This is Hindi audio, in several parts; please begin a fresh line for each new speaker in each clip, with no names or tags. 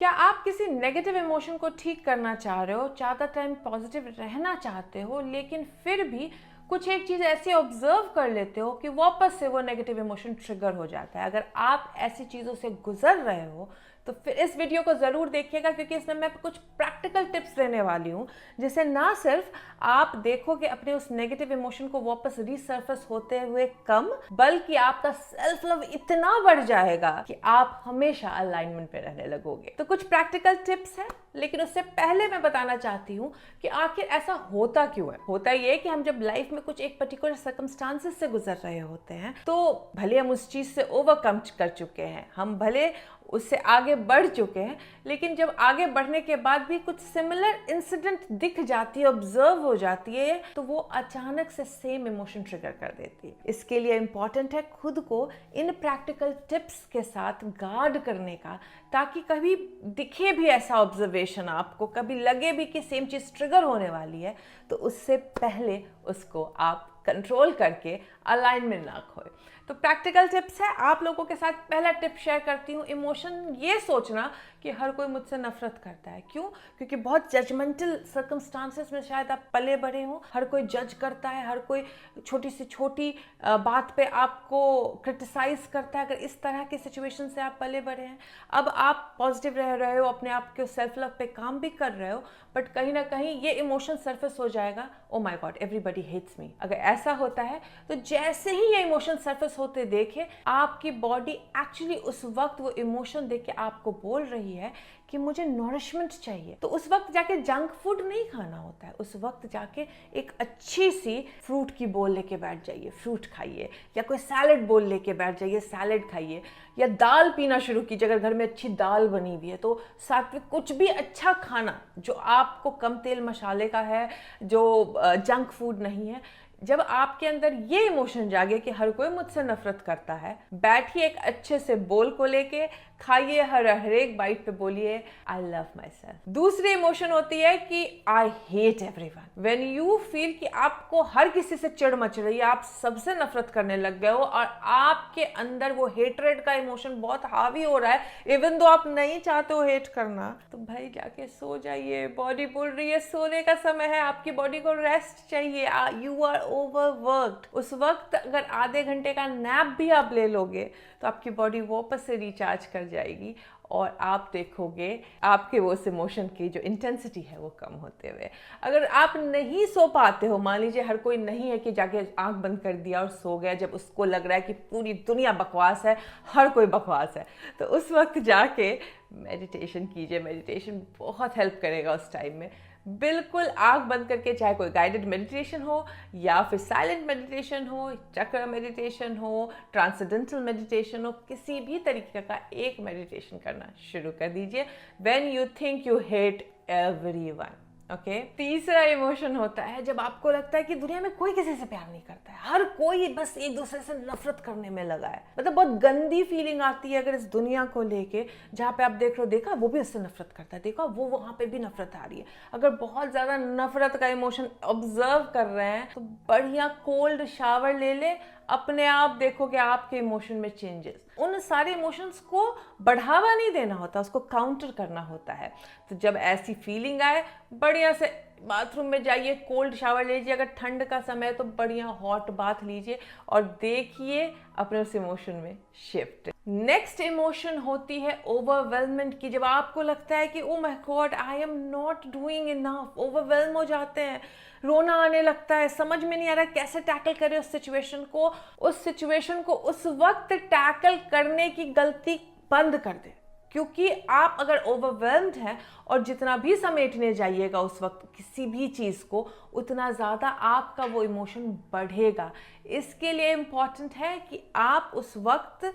क्या आप किसी नेगेटिव इमोशन को ठीक करना चाह रहे हो, ज़्यादा टाइम पॉजिटिव रहना चाहते हो, लेकिन फिर भी कुछ एक चीज़ ऐसी ऑब्जर्व कर लेते हो कि वापस से वो नेगेटिव इमोशन ट्रिगर हो जाता है? अगर आप ऐसी चीज़ों से गुजर रहे हो तो फिर इस वीडियो को ज़रूर देखिएगा, क्योंकि इसमें मैं कुछ प्रैक्टिकल टिप्स देने वाली हूँ जिससे ना सिर्फ आप देखोगे अपने उस नेगेटिव इमोशन को वापस रिसर्फेस होते हुए कम, बल्कि आपका सेल्फ लव इतना बढ़ जाएगा कि आप हमेशा अलाइनमेंट पे रहने लगोगे। तो कुछ प्रैक्टिकल टिप्स हैं, लेकिन उससे पहले मैं बताना चाहती हूँ कि आखिर ऐसा होता क्यों है। होता ये कि हम जब लाइफ में कुछ एक पर्टिकुलर सर्कमस्टांसेस से गुजर रहे होते हैं, तो भले हम उस चीज़ से ओवरकम कर चुके हैं, हम भले उससे आगे बढ़ चुके हैं, लेकिन जब आगे बढ़ने के बाद भी कुछ सिमिलर इंसिडेंट दिख जाती है, ऑब्जर्व हो जाती है, तो वो अचानक से सेम इमोशन ट्रिगर कर देती है। इसके लिए इंपॉर्टेंट है खुद को इन प्रैक्टिकल टिप्स के साथ गार्ड करने का, ताकि कभी दिखे भी ऐसा ऑब्जर्वेशन, आपको कभी लगे भी कि सेम चीज़ ट्रिगर होने वाली है, तो उससे पहले उसको आप कंट्रोल करके अलाइनमेंट ना खोए। तो प्रैक्टिकल टिप्स है, आप लोगों के साथ पहला टिप शेयर करती हूँ। इमोशन ये सोचना कि हर कोई मुझसे नफरत करता है। क्यों? क्योंकि बहुत जजमेंटल सर्कमस्टांसेस में शायद आप पले बढ़े हो। हर कोई जज करता है, हर कोई छोटी से छोटी बात पे आपको क्रिटिसाइज करता है। अगर इस तरह की सिचुएशन से आप पले बढ़े हैं, अब आप पॉजिटिव रह रहे हो, अपने आप के सेल्फ लव पे काम भी कर रहे हो, बट कहीं ना कहीं ये इमोशन सरफेस हो जाएगा, oh my god everybody hates me. अगर ऐसा होता है तो जैसे ही ये इमोशन सरफेस होते देखे, आपकी बॉडी एक्चुअली उस वक्त वो इमोशन देख के आपको बोल रही है कि मुझे नॉरिशमेंट चाहिए। तो उस वक्त जाके जंक फूड नहीं खाना होता है, उस वक्त जाके एक अच्छी सी फ्रूट की बोल लेके बैठ जाइए, फ्रूट खाइए, या कोई सैलड बोल लेके बैठ जाइए, सैलड खाइए, या दाल पीना शुरू कीजिए। अगर घर में अच्छी दाल बनी हुई है तो सात्विक कुछ भी अच्छा खाना जो आपको कम तेल मसाले का है, जो जंक फूड नहीं है। जब आपके अंदर ये इमोशन जागे कि हर कोई मुझसे नफरत करता है, बैठिए एक अच्छे से बोल को लेके, खाइए, हर एक बाइट पे बोलिए आई लव माई सेल्फ। दूसरी इमोशन होती है कि I hate everyone. When you feel कि आपको हर किसी से चिढ़ मच रही है, आप सबसे नफरत करने लग गए हो और आपके अंदर वो हेटरेड का इमोशन बहुत हावी हो रहा है, इवन दो आप नहीं चाहते हो हेट करना, तो भाई जाके सो जाइए। बॉडी बोल रही है सोने का समय है, आपकी बॉडी को रेस्ट चाहिए, यू आर ओवरवर्क्ड। उस वक्त अगर आधे घंटे का नैप भी आप ले लोगे तो आपकी बॉडी वापस से रिचार्ज कर जाएगी और आप देखोगे आपके वो इमोशन की जो इंटेंसिटी है वो कम होते हुए। अगर आप नहीं सो पाते हो, मान लीजिए हर कोई नहीं है कि जाके आंख बंद कर दिया और सो गया जब उसको लग रहा है कि पूरी दुनिया बकवास है, हर कोई बकवास है, तो उस वक्त जाके मेडिटेशन कीजिए। मेडिटेशन बहुत हेल्प करेगा उस टाइम में। बिल्कुल आंख बंद करके, चाहे कोई गाइडेड मेडिटेशन हो या फिर साइलेंट मेडिटेशन हो, चक्र मेडिटेशन हो, ट्रांसेंडेंटल मेडिटेशन हो, किसी भी तरीके का एक मेडिटेशन करना शुरू कर दीजिए when you think you hate everyone. Okay. तीसरा इमोशन होता है जब आपको लगता है कि दुनिया में कोई किसी से प्यार नहीं करता है, हर कोई बस एक दूसरे से नफरत करने में लगा है। मतलब बहुत गंदी फीलिंग आती है अगर इस दुनिया को लेके, जहाँ पे आप देख रहे हो, देखा वो भी उससे नफरत करता है, देखा वो वहाँ पे भी नफरत आ रही है। अगर बहुत ज्यादा नफरत का इमोशन ऑब्जर्व कर रहे हैं तो बढ़िया कोल्ड शावर ले ले, अपने आप देखोगे आपके इमोशन में चेंजेस। उन सारे इमोशंस को बढ़ावा नहीं देना होता, उसको काउंटर करना होता है। तो जब ऐसी फीलिंग आए, बढ़िया से बाथरूम में जाइए, कोल्ड शावर लीजिए, अगर ठंड का समय है तो बढ़िया हॉट बाथ लीजिए और देखिए अपने उस इमोशन में शिफ्ट। नेक्स्ट इमोशन होती है ओवरवेलमेंट की। जब आपको लगता है कि ओ my God I am not doing enough, overwhelm हो जाते हैं, रोना आने लगता है, समझ में नहीं आ रहा कैसे टैकल करें उस सिचुएशन को। उस सिचुएशन को उस वक्त टैकल करने की गलती बंद कर दे, क्योंकि आप अगर ओवरवेल्म्ड हैं और जितना भी समेटने जाइएगा उस वक्त किसी भी चीज़ को, उतना ज़्यादा आपका वो इमोशन बढ़ेगा। इसके लिए इम्पॉर्टेंट है कि आप उस वक्त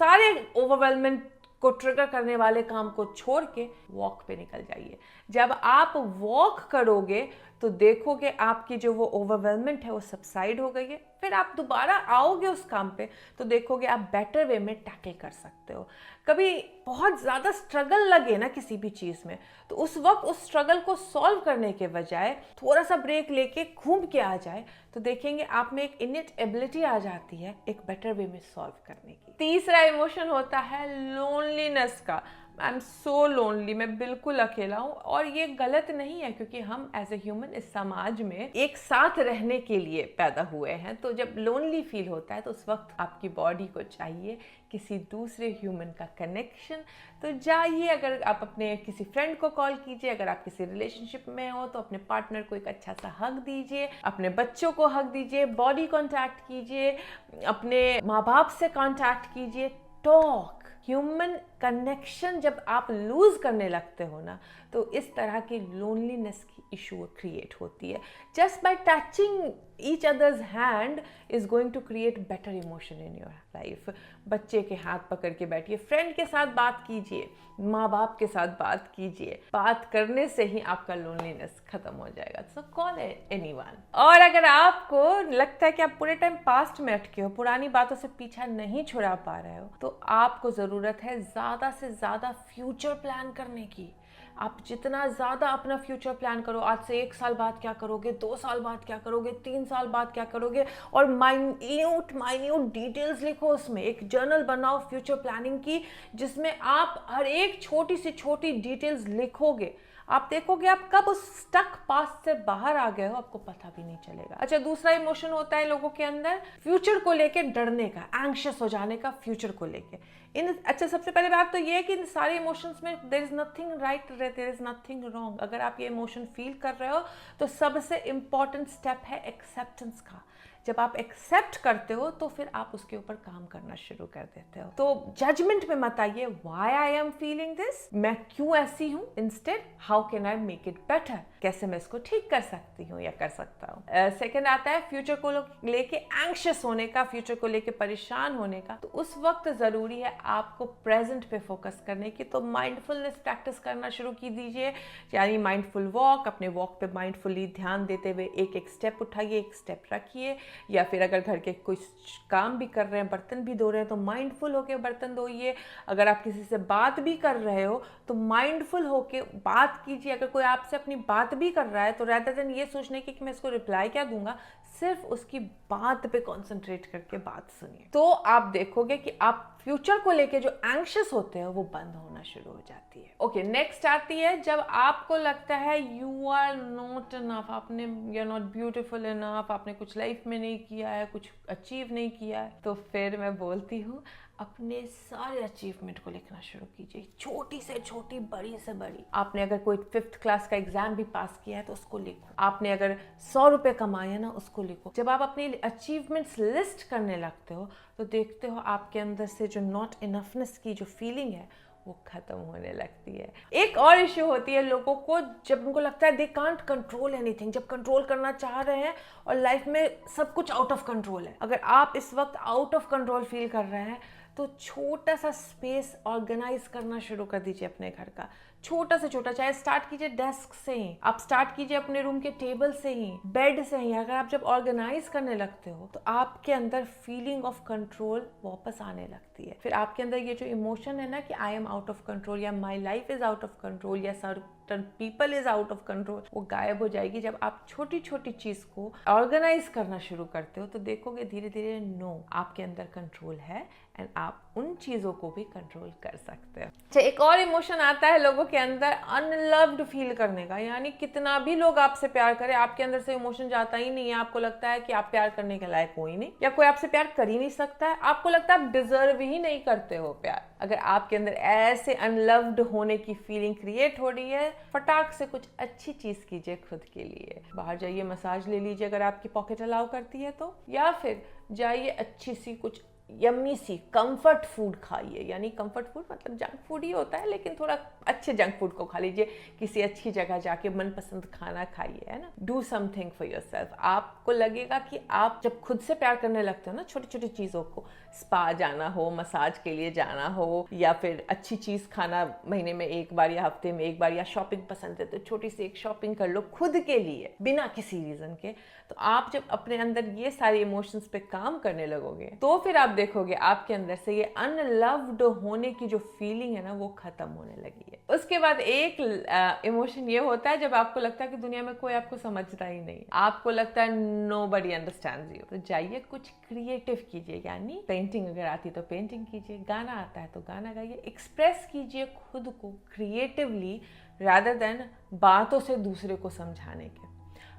सारे ओवरवेलमेंट को ट्रिगर करने वाले काम को छोड़ के वॉक पे निकल जाइए। जब आप वॉक करोगे तो देखोगे आपकी जो वो ओवरवेलमेंट है वो सबसाइड हो गई है। फिर आप दोबारा आओगे उस काम पे तो देखोगे आप बेटर वे में टैकल कर सकते हो। कभी बहुत ज़्यादा स्ट्रगल लगे ना किसी भी चीज़ में, तो उस वक्त उस स्ट्रगल को सॉल्व करने के बजाय थोड़ा सा ब्रेक लेके घूम के आ जाए तो देखेंगे आप में एक इनेट एबिलिटी आ जाती है एक बेटर वे में सॉल्व करने की। तीसरा इमोशन होता है लोनलीनेस का। आई एम सो लोनली, मैं बिल्कुल अकेला हूँ। और ये गलत नहीं है, क्योंकि हम एज ए ह्यूमन इस समाज में एक साथ रहने के लिए पैदा हुए हैं। तो जब लोनली फील होता है तो उस वक्त आपकी बॉडी को चाहिए किसी दूसरे ह्यूमन का कनेक्शन। तो जाइए, अगर आप अपने किसी फ्रेंड को कॉल कीजिए, अगर आप किसी रिलेशनशिप में हो तो अपने पार्टनर को एक अच्छा सा हग दीजिए, अपने बच्चों को हग दीजिए, बॉडी कांटेक्ट कीजिए, अपने माँ बाप से कांटेक्ट कीजिए। टॉक, ह्यूमन कनेक्शन जब आप लूज करने लगते हो ना, तो इस तरह की लोनलीनेस की इशू क्रिएट होती है। Just by touching each others hand is going to create better emotion in your life. बच्चे के हाथ पकड़ के बैठिए, फ्रेंड के साथ बात कीजिए, माँ बाप के साथ बात कीजिए। बात करने से ही आपका लोनलीनेस खत्म हो जाएगा। सो कॉल एनीवन। और अगर आपको लगता है कि आप पूरे टाइम पास्ट में अटके हो, पुरानी बातों से पीछा नहीं छुड़ा पा रहे हो, तो आपको ज़रूरत है ज़्यादा से ज़्यादा फ्यूचर प्लान करने की। आप जितना ज़्यादा अपना फ्यूचर प्लान करो, आज से 1 साल बाद क्या करोगे, 2 साल बाद क्या करोगे, 3 साल बाद क्या करोगे, और माइन्यूट डिटेल्स लिखो। उसमें एक जर्नल बनाओ फ्यूचर प्लानिंग की, जिसमें आप हर एक छोटी से छोटी डिटेल्स लिखोगे। आप देखोगे आप कब उस स्टक पास्ट से बाहर आ गए हो, आपको पता भी नहीं चलेगा। अच्छा, दूसरा इमोशन होता है लोगों के अंदर फ्यूचर को लेके डरने का, एंग्शियस हो जाने का फ्यूचर को लेके। अच्छा, सबसे पहले बात तो ये है कि इन सारे इमोशंस में there is nothing right, there is nothing wrong. अगर आप ये इमोशन फील कर रहे हो तो सबसे इंपॉर्टेंट स्टेप है एक्सेप्टेंस का। जब आप एक्सेप्ट करते हो तो फिर आप उसके ऊपर काम करना शुरू कर देते हो। तो जजमेंट में मत आइए, why I am feeling this, मैं क्यों ऐसी हूँ। Instead, how can I make it better, कैसे मैं इसको ठीक कर सकती हूँ या कर सकता हूँ। सेकेंड आता है फ्यूचर को लेके एंग्शियस होने का, फ्यूचर को लेके परेशान होने का। तो उस वक्त जरूरी है आपको प्रेजेंट पे फोकस करने की। तो माइंडफुलनेस प्रैक्टिस करना शुरू की दीजिए, यानी माइंडफुल वॉक, अपने वॉक पे माइंडफुली ध्यान देते हुए एक एक स्टेप उठाइए, एक स्टेप रखिए। या फिर अगर घर के कोई काम भी कर रहे हैं, बर्तन भी धो रहे हैं, तो माइंडफुल होके बर्तन धोइए। अगर आप किसी से बात भी कर रहे हो तो माइंडफुल होके बात कीजिए। अगर कोई आपसे अपनी बात भी कर रहा है तो rather than ये सोचने की कि मैं इसको रिप्लाई क्या दूंगा, सिर्फ उसकी बात पे कॉन्सेंट्रेट करके बात सुनिए। तो आप देखोगे कि आप फ्यूचर को लेके जो एंग्शियस होते हैं वो बंद होना शुरू हो जाती है। ओके, नेक्स्ट आती है जब आपको लगता है यू आर नॉट इनफ, आपने you are not beautiful enough, आपने कुछ लाइफ में नहीं किया है, कुछ अचीव नहीं किया है। तो फिर मैं बोलती हूँ अपने सारे अचीवमेंट को लिखना शुरू कीजिए, छोटी से छोटी, बड़ी से बड़ी। आपने अगर कोई 5th क्लास का एग्जाम भी पास किया है तो उसको लिखो। आपने अगर 100 रुपये कमाए हैं ना, उसको लिखो। जब आप अपनी अचीवमेंट्स लिस्ट करने लगते हो तो देखते हो आपके अंदर से जो नॉट इनफनेस की जो फीलिंग है वो खत्म होने लगती है। एक और इश्यू होती है लोगों को, जब उनको लगता है दे कांट कंट्रोल एनीथिंग, जब कंट्रोल करना चाह रहे हैं और लाइफ में सब कुछ आउट ऑफ कंट्रोल है। अगर आप इस वक्त आउट ऑफ कंट्रोल फील कर रहे हैं तो छोटा सा स्पेस ऑर्गेनाइज करना शुरू कर दीजिए अपने घर का, छोटा से छोटा। चाहे स्टार्ट कीजिए डेस्क से ही, आप स्टार्ट कीजिए अपने रूम के टेबल से ही, बेड से ही। अगर आप जब ऑर्गेनाइज करने लगते हो तो आपके अंदर फीलिंग ऑफ कंट्रोल वापस आने लगती है। फिर आपके अंदर ये जो इमोशन है ना कि I am out of control या my life is out of control या certain people is out of control, वो गायब हो जाएगी। जब आप छोटी छोटी चीज को ऑर्गेनाइज करना शुरू करते हो तो देखोगे धीरे धीरे नो, आपके अंदर कंट्रोल है एंड आप उन चीजों को भी कंट्रोल कर सकते हो। अच्छा, एक और इमोशन आता है लोगों के अंदर अनलव्ड फील करने का, यानी कितना भी लोग आपसे प्यार करें, आपके अंदर से इमोशन जाता ही नहीं है। आपको लगता है कि आप प्यार करने के लायक हो ही नहीं, या कोई आपसे प्यार कर ही नहीं सकता है। आपको लगता है आप डिजर्व ही नहीं करते हो प्यार। अगर आपके अंदर ऐसे अनलव्ड होने की फीलिंग क्रिएट हो रही है, फटाक से कुछ अच्छी चीज कीजिए खुद के लिए। बाहर जाइए, मसाज ले लीजिए अगर आपकी पॉकेट अलाउ करती है तो, या फिर जाइए अच्छी सी कुछ यम्मी सी कंफर्ट फूड खाइए। यानी कंफर्ट फूड मतलब जंक फूड ही होता है, लेकिन थोड़ा अच्छे जंक फूड को खा लीजिए। किसी अच्छी जगह जाके मनपसंद खाना खाइए, है ना। Do something for yourself. आपको लगेगा कि आप जब खुद से प्यार करने लगते हो ना, छोटी छोटी चीज़ों को, स्पा जाना हो, मसाज के लिए जाना हो, या फिर अच्छी चीज़ खाना महीने में एक बार या हफ्ते में एक बार, या शॉपिंग पसंद है तो छोटी सी एक शॉपिंग कर लो खुद के लिए बिना किसी रीज़न के। तो आप जब अपने अंदर ये सारे इमोशंस पे काम करने लगोगे तो फिर आप देखोगे आपके अंदर से ये अनलव्ड होने की जो फीलिंग है ना वो खत्म होने लगी है। उसके बाद एक इमोशन ये होता है जब आपको लगता है कि दुनिया में कोई आपको समझता ही नहीं, आपको लगता है नोबडी अंडरस्टैंड्स यू। तो जाइए कुछ क्रिएटिव कीजिए, यानी पेंटिंग अगर आती है तो पेंटिंग कीजिए, गाना आता है तो गाना गाइए, एक्सप्रेस कीजिए खुद को क्रिएटिवली रादर देन बातों से दूसरे को समझाने के।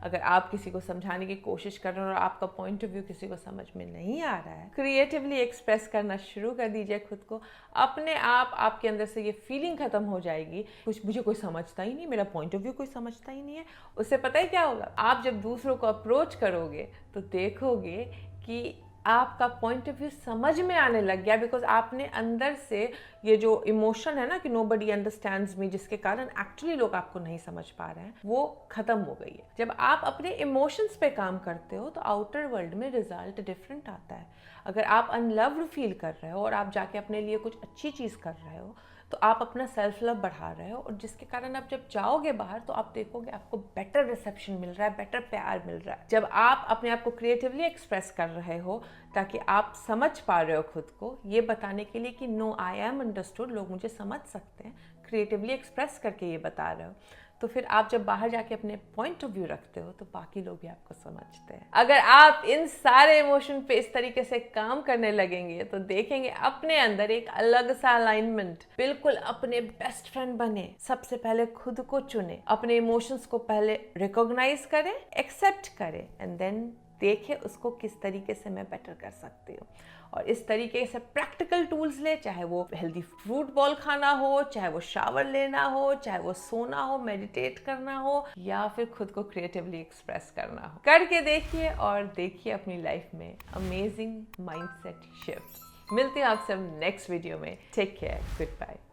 अगर आप किसी को समझाने की कोशिश कर रहे हो और आपका पॉइंट ऑफ व्यू किसी को समझ में नहीं आ रहा है, क्रिएटिवली एक्सप्रेस करना शुरू कर दीजिए खुद को। अपने आप आपके अंदर से ये फीलिंग खत्म हो जाएगी, कुछ मुझे कोई समझता ही नहीं, मेरा पॉइंट ऑफ व्यू कोई समझता ही नहीं है। उससे पता है क्या होगा, आप जब दूसरों को अप्रोच करोगे तो देखोगे कि आपका पॉइंट ऑफ व्यू समझ में आने लग गया, बिकॉज आपने अंदर से ये जो इमोशन है ना कि नोबडी अंडरस्टैंड्स मी, जिसके कारण एक्चुअली लोग आपको नहीं समझ पा रहे हैं, वो खत्म हो गई है। जब आप अपने इमोशंस पे काम करते हो तो आउटर वर्ल्ड में रिजल्ट डिफरेंट आता है। अगर आप अनलव्ड फील कर रहे हो और आप जाके अपने लिए कुछ अच्छी चीज़ कर रहे हो तो आप अपना सेल्फ लव बढ़ा रहे हो, और जिसके कारण आप जब जाओगे बाहर तो आप देखोगे आपको बेटर रिसेप्शन मिल रहा है, बेटर प्यार मिल रहा है। जब आप अपने आप को क्रिएटिवली एक्सप्रेस कर रहे हो ताकि आप समझ पा रहे हो खुद को, ये बताने के लिए कि नो आई एम अंडरस्टूड, लोग मुझे समझ सकते हैं, क्रिएटिवली एक्सप्रेस करके ये बता रहे हो, तो फिर आप जब बाहर जाके अपने पॉइंट ऑफ व्यू रखते हो तो बाकी लोग भी आपको समझते हैं। अगर आप इन सारे इमोशन पे इस तरीके से काम करने लगेंगे तो देखेंगे अपने अंदर एक अलग सा अलाइनमेंट, बिल्कुल अपने बेस्ट फ्रेंड बने। सबसे पहले खुद को चुने, अपने इमोशंस को पहले रिकॉग्नाइज करें, एक्सेप्ट करें, एंड देन देखें उसको किस तरीके से मैं बेटर कर सकती हूँ। और इस तरीके से प्रैक्टिकल टूल्स ले, चाहे वो हेल्दी फ्रूट बॉल खाना हो, चाहे वो शावर लेना हो, चाहे वो सोना हो, मेडिटेट करना हो, या फिर खुद को क्रिएटिवली एक्सप्रेस करना हो, करके देखिए और देखिए अपनी लाइफ में अमेजिंग माइंडसेट शिफ्ट। मिलते हैं आपसे नेक्स्ट वीडियो में। Take care, good bye.